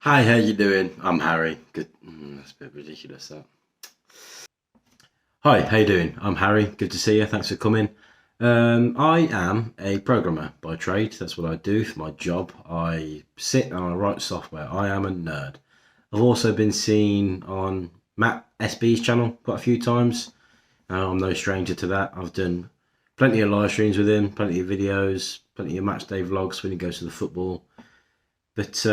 Hi, how you doing? I'm Harry. Good. That's a bit ridiculous. That. Hi, how you doing? I'm Harry. Good to see you. Thanks for coming. I am a programmer by trade. That's what I do for my job. I sit and I write software. I am a nerd. I've also been seen on Matt SB's channel quite a few times. I'm no stranger to that. I've done plenty of live streams with him, plenty of videos, plenty of match day vlogs when he goes to the football. But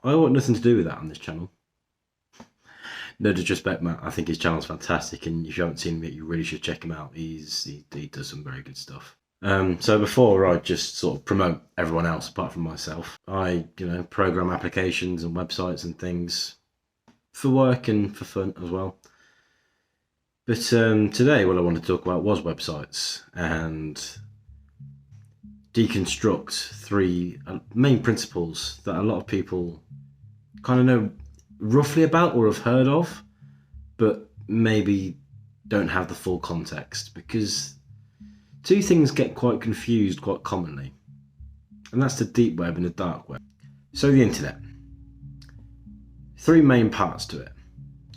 I want nothing to do with that on this channel. No disrespect, Matt. I think his channel's fantastic, and if you haven't seen him yet, you really should check him out. He does some very good stuff. So before I just sort of promote everyone else apart from myself, I program applications and websites and things for work and for fun as well. But today, what I want to talk about was websites and deconstruct three main principles that a lot of people kind of know roughly about or have heard of, but maybe don't have the full context, because two things get quite confused quite commonly, and that's the deep web and the dark web. So the internet, three main parts to it.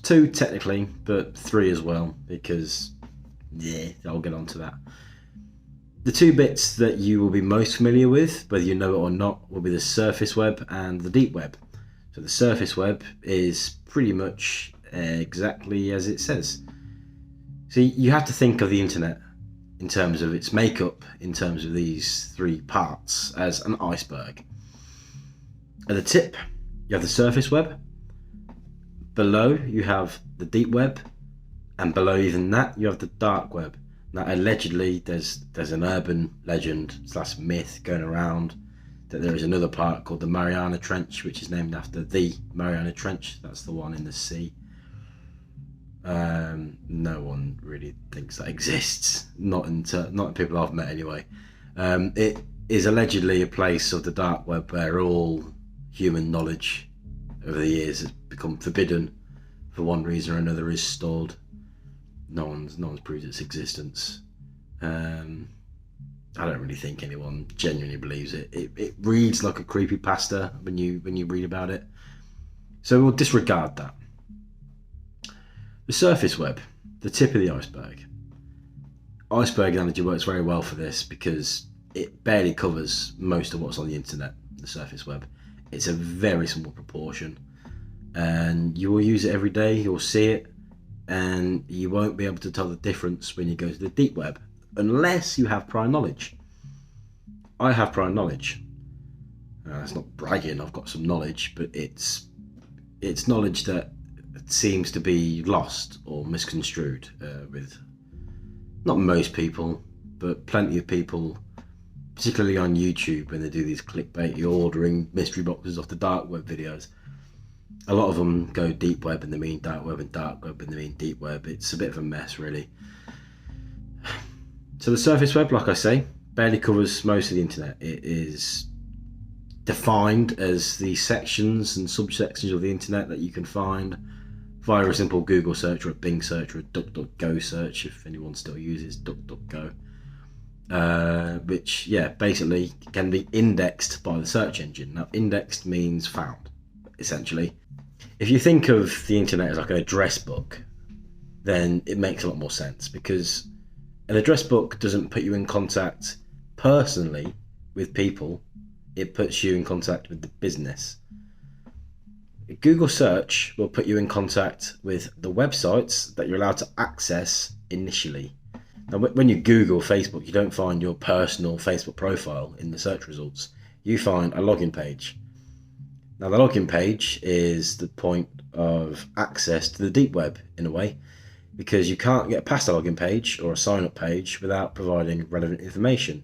Two technically, but three as well, because I'll get onto that. The two bits that you will be most familiar with, whether you know it or not, will be the surface web and the deep web. So the surface web is pretty much exactly as it says. So you have to think of the internet in terms of its makeup, in terms of these three parts, as an iceberg. At the tip, you have the surface web. Below, you have the deep web. And below even that, you have the dark web. Now, allegedly, there's an urban legend / myth going around that there is another part called the Mariana Trench, which is named after the Mariana Trench. That's the one in the sea. No one really thinks that exists. Not people I've met anyway. It is allegedly a place of the dark web where all human knowledge over the years has become forbidden for one reason or another, is stored. No one's proved its existence. I don't really think anyone genuinely believes it. It reads like a creepypasta when you read about it. So we'll disregard that. The surface web, the tip of the iceberg. Iceberg analogy works very well for this because it barely covers most of what's on the internet, the surface web. It's a very small proportion, and you will use it every day, you'll see it, and you won't be able to tell the difference when you go to the deep web, unless you have prior knowledge. I have prior knowledge. It's not bragging, I've got some knowledge, but it's knowledge that seems to be lost or misconstrued with not most people, but plenty of people, particularly on YouTube when they do these clickbaity ordering mystery boxes off the dark web videos. A lot of them go deep web and they mean dark web, and dark web and they mean deep web. It's a bit of a mess, really. So the surface web, like I say, barely covers most of the internet. It is defined as the sections and subsections of the internet that you can find via a simple Google search or a Bing search or a DuckDuckGo search, if anyone still uses DuckDuckGo. Which, basically can be indexed by the search engine. Now, indexed means found, essentially. If you think of the internet as like an address book, then it makes a lot more sense, because an address book doesn't put you in contact personally with people, it puts you in contact with the business. Google search will put you in contact with the websites that you're allowed to access initially. Now, when you Google Facebook, you don't find your personal Facebook profile in the search results. You find a login page. Now, the login page is the point of access to the deep web, in a way, because you can't get past a login page or a sign-up page without providing relevant information.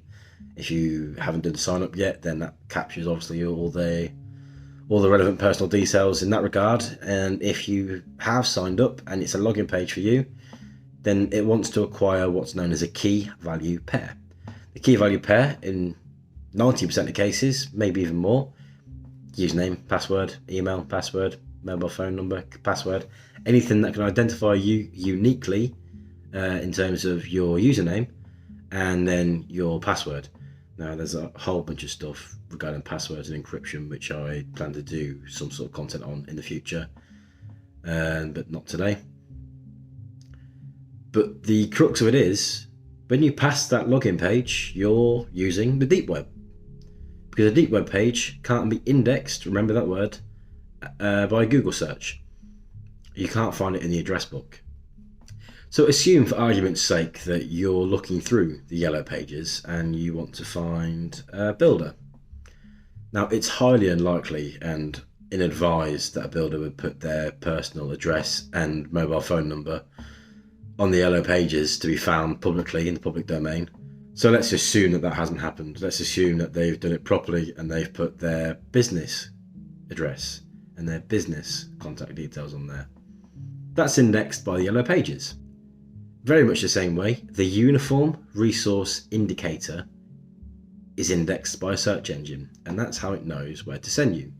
If you haven't done the sign-up yet, then that captures obviously all the relevant personal details in that regard. And if you have signed up and it's a login page for you, then it wants to acquire what's known as a key value pair. The key value pair, in 90% of cases, maybe even more, username, password, email, password, mobile phone number, password, anything that can identify you uniquely in terms of your username and then your password. Now, there's a whole bunch of stuff regarding passwords and encryption, which I plan to do some sort of content on in the future, but not today. But the crux of it is, when you pass that login page, you're using the deep web. Because a deep web page can't be indexed, remember that word, by Google search. You can't find it in the address book. So assume, for argument's sake, that you're looking through the yellow pages and you want to find a builder. Now, it's highly unlikely and inadvised that a builder would put their personal address and mobile phone number on the yellow pages to be found publicly in the public domain. So let's assume that that hasn't happened. Let's assume that they've done it properly and they've put their business address and their business contact details on there. That's indexed by the yellow pages. Very much the same way, the Uniform Resource Indicator is indexed by a search engine, and that's how it knows where to send you.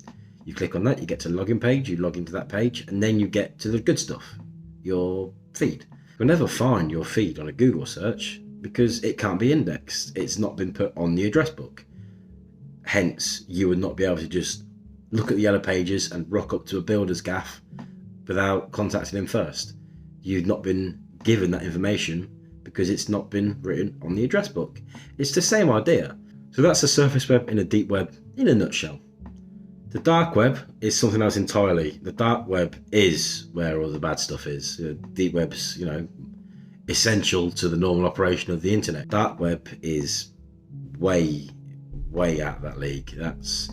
You click on that, you get to the login page, you log into that page, and then you get to the good stuff, your feed. You'll never find your feed on a Google search because it can't be indexed. It's not been put on the address book. Hence, you would not be able to just look at the yellow pages and rock up to a builder's gaff without contacting him first. You've not been given that information because it's not been written on the address book. It's the same idea. So that's the surface web in a deep web in a nutshell. The dark web is something else entirely. The dark web is where all the bad stuff is. Deep web's, essential to the normal operation of the internet. Dark web is way out of that league. That's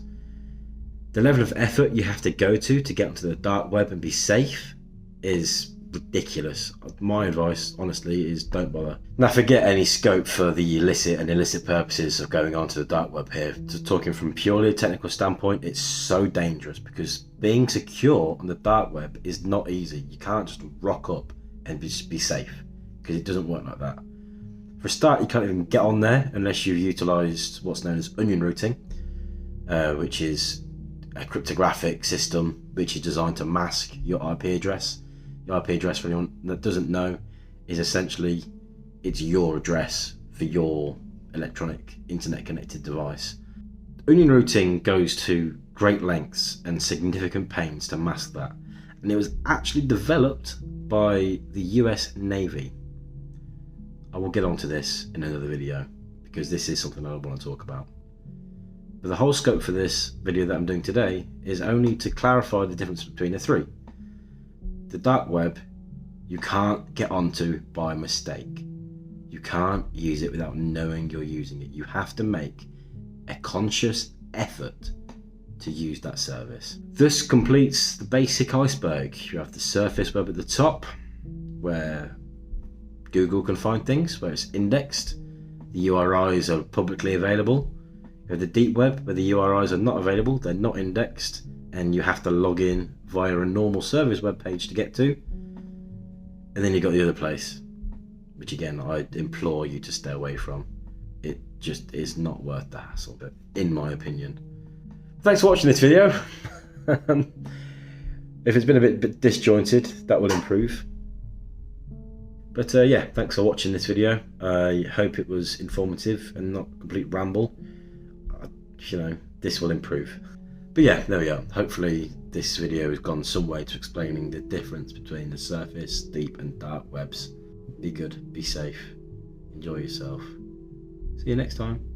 the level of effort you have to go to get onto the dark web and be safe is ridiculous. My advice, honestly, is don't bother. Now, forget any scope for the illicit and illicit purposes of going onto the dark web here. Just talking from purely a technical standpoint, it's so dangerous because being secure on the dark web is not easy. You can't just rock up and just be safe because it doesn't work like that. For a start, you can't even get on there unless you've utilized what's known as onion routing, which is a cryptographic system which is designed to mask your IP address. Your IP address, for anyone that doesn't know, is essentially it's your address for your electronic internet connected device. Onion routing goes to great lengths and significant pains to mask that, and it was actually developed by the US Navy. I will get onto this in another video because this is something I want to talk about. But the whole scope for this video that I'm doing today is only to clarify the difference between the three. The dark web, you can't get onto by mistake. You can't use it without knowing you're using it. You have to make a conscious effort to use that service. This completes the basic iceberg. You have the surface web at the top, where Google can find things, where it's indexed. The URIs are publicly available. You have the deep web, where the URIs are not available, they're not indexed, and you have to log in via a normal service web page to get to. And then you've got the other place, which again, I implore you to stay away from. It just is not worth the hassle, but in my opinion. Thanks for watching this video. If it's been a bit disjointed, that will improve. But yeah, thanks for watching this video. I hope it was informative and not a complete ramble. This will improve. But yeah, there we go. Hopefully this video has gone some way to explaining the difference between the surface, deep and dark webs. Be good, be safe, enjoy yourself. See you next time.